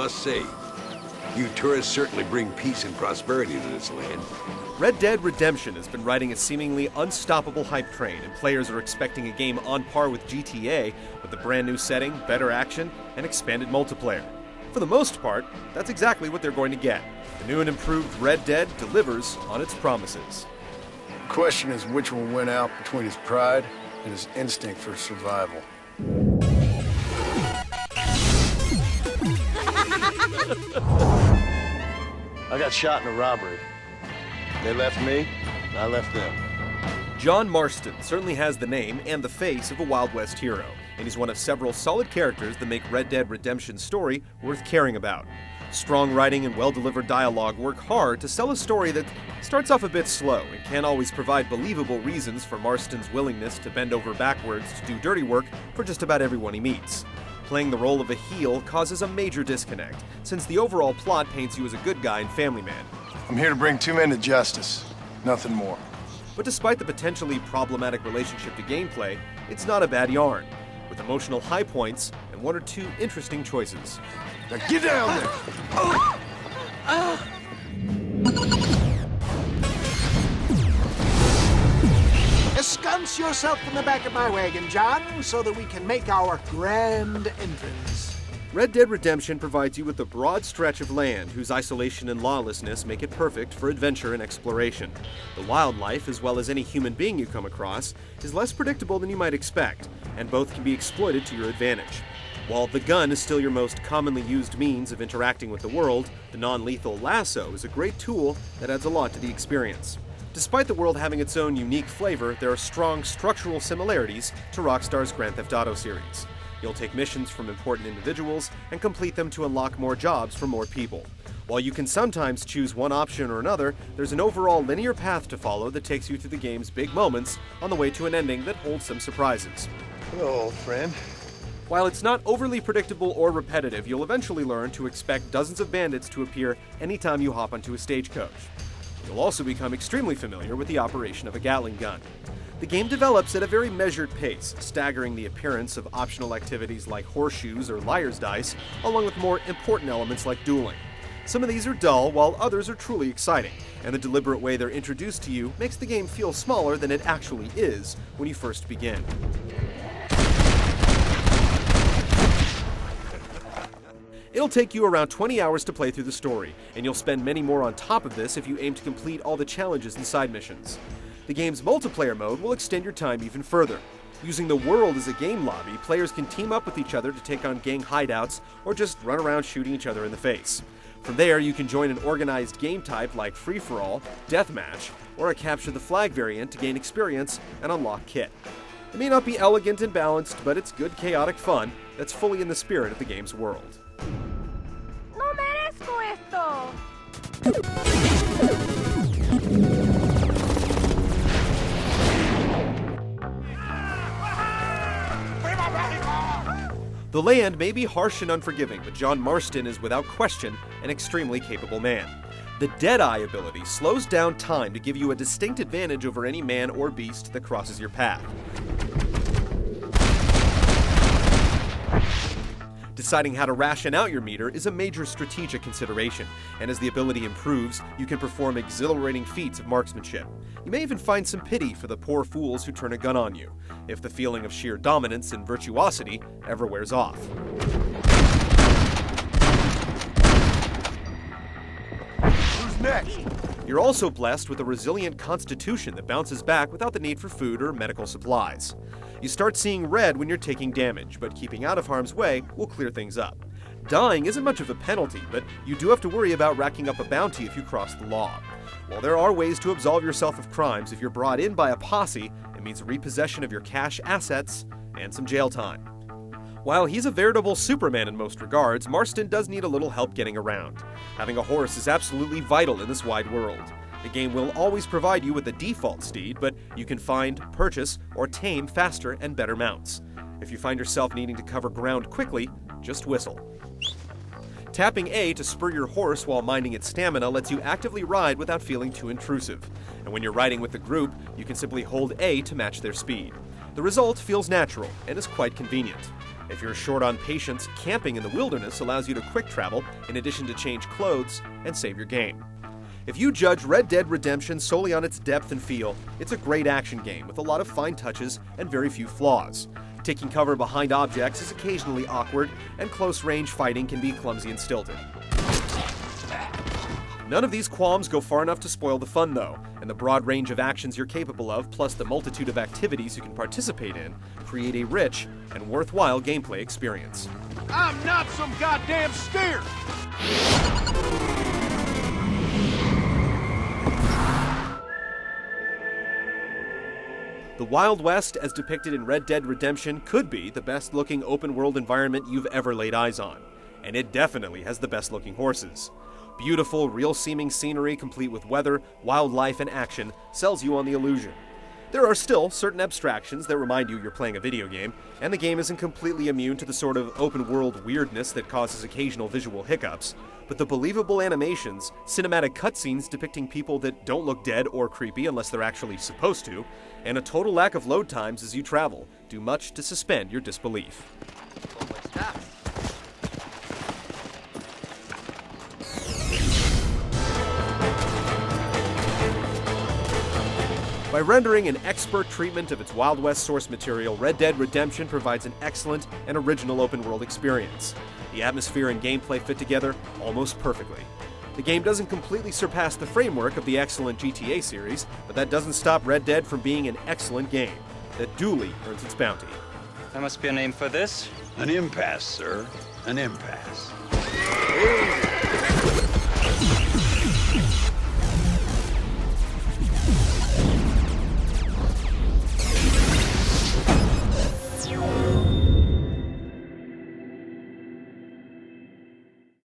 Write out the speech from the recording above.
must say. You tourists certainly bring peace and prosperity to this land. Red Dead Redemption has been riding a seemingly unstoppable hype train, and players are expecting a game on par with GTA, with a brand new setting, better action, and expanded multiplayer. For the most part, that's exactly what they're going to get. The new and improved Red Dead delivers on its promises. The question is which will win out between his pride and his instinct for survival. I got shot in a robbery. They left me, and I left them. John Marston certainly has the name and the face of a Wild West hero, and he's one of several solid characters that make Red Dead Redemption's story worth caring about. Strong writing and well-delivered dialogue work hard to sell a story that starts off a bit slow and can't always provide believable reasons for Marston's willingness to bend over backwards to do dirty work for just about everyone he meets. Playing the role of a heel causes a major disconnect, since the overall plot paints you as a good guy and family man. I'm here to bring two men to justice, nothing more. But despite the potentially problematic relationship to gameplay, it's not a bad yarn, with emotional high points and one or two interesting choices. Now get down there! Ensconce yourself in the back of my wagon, John, so that we can make our grand entrance. Red Dead Redemption provides you with a broad stretch of land whose isolation and lawlessness make it perfect for adventure and exploration. The wildlife, as well as any human being you come across, is less predictable than you might expect, and both can be exploited to your advantage. While the gun is still your most commonly used means of interacting with the world, the non-lethal lasso is a great tool that adds a lot to the experience. Despite the world having its own unique flavor, there are strong structural similarities to Rockstar's Grand Theft Auto series. You'll take missions from important individuals and complete them to unlock more jobs for more people. While you can sometimes choose one option or another, there's an overall linear path to follow that takes you to the game's big moments on the way to an ending that holds some surprises. Hello, old friend. While it's not overly predictable or repetitive, you'll eventually learn to expect dozens of bandits to appear anytime you hop onto a stagecoach. You'll also become extremely familiar with the operation of a Gatling gun. The game develops at a very measured pace, staggering the appearance of optional activities like horseshoes or liar's dice, along with more important elements like dueling. Some of these are dull, while others are truly exciting, and the deliberate way they're introduced to you makes the game feel smaller than it actually is when you first begin. It'll take you around 20 hours to play through the story, and you'll spend many more on top of this if you aim to complete all the challenges and side missions. The game's multiplayer mode will extend your time even further. Using the world as a game lobby, players can team up with each other to take on gang hideouts or just run around shooting each other in the face. From there, you can join an organized game type like free-for-all, deathmatch, or a capture the flag variant to gain experience and unlock kit. It may not be elegant and balanced, but it's good chaotic fun that's fully in the spirit of the game's world. No merezco esto! The land may be harsh and unforgiving, but John Marston is without question an extremely capable man. The Deadeye ability slows down time to give you a distinct advantage over any man or beast that crosses your path. Deciding how to ration out your meter is a major strategic consideration, and as the ability improves, you can perform exhilarating feats of marksmanship. You may even find some pity for the poor fools who turn a gun on you, if the feeling of sheer dominance and virtuosity ever wears off. Who's next? You're also blessed with a resilient constitution that bounces back without the need for food or medical supplies. You start seeing red when you're taking damage, but keeping out of harm's way will clear things up. Dying isn't much of a penalty, but you do have to worry about racking up a bounty if you cross the law. While there are ways to absolve yourself of crimes, if you're brought in by a posse, it means repossession of your cash assets and some jail time. While he's a veritable Superman in most regards, Marston does need a little help getting around. Having a horse is absolutely vital in this wide world. The game will always provide you with a default steed, but you can find, purchase, or tame faster and better mounts. If you find yourself needing to cover ground quickly, just whistle. Tapping A to spur your horse while minding its stamina lets you actively ride without feeling too intrusive. And when you're riding with the group, you can simply hold A to match their speed. The result feels natural and is quite convenient. If you're short on patience, camping in the wilderness allows you to quick travel in addition to change clothes and save your game. If you judge Red Dead Redemption solely on its depth and feel, it's a great action game with a lot of fine touches and very few flaws. Taking cover behind objects is occasionally awkward, and close-range fighting can be clumsy and stilted. None of these qualms go far enough to spoil the fun, though, and the broad range of actions you're capable of, plus the multitude of activities you can participate in, create a rich and worthwhile gameplay experience. I'm not some goddamn steer! The Wild West, as depicted in Red Dead Redemption, could be the best-looking open-world environment you've ever laid eyes on. And it definitely has the best-looking horses. Beautiful, real-seeming scenery complete with weather, wildlife, and action sells you on the illusion. There are still certain abstractions that remind you you're playing a video game, and the game isn't completely immune to the sort of open-world weirdness that causes occasional visual hiccups, but the believable animations, cinematic cutscenes depicting people that don't look dead or creepy unless they're actually supposed to, and a total lack of load times as you travel do much to suspend your disbelief. By rendering an expert treatment of its Wild West source material, Red Dead Redemption provides an excellent and original open-world experience. The atmosphere and gameplay fit together almost perfectly. The game doesn't completely surpass the framework of the excellent GTA series, but that doesn't stop Red Dead from being an excellent game that duly earns its bounty. There must be a name for this. An impasse, sir. An impasse.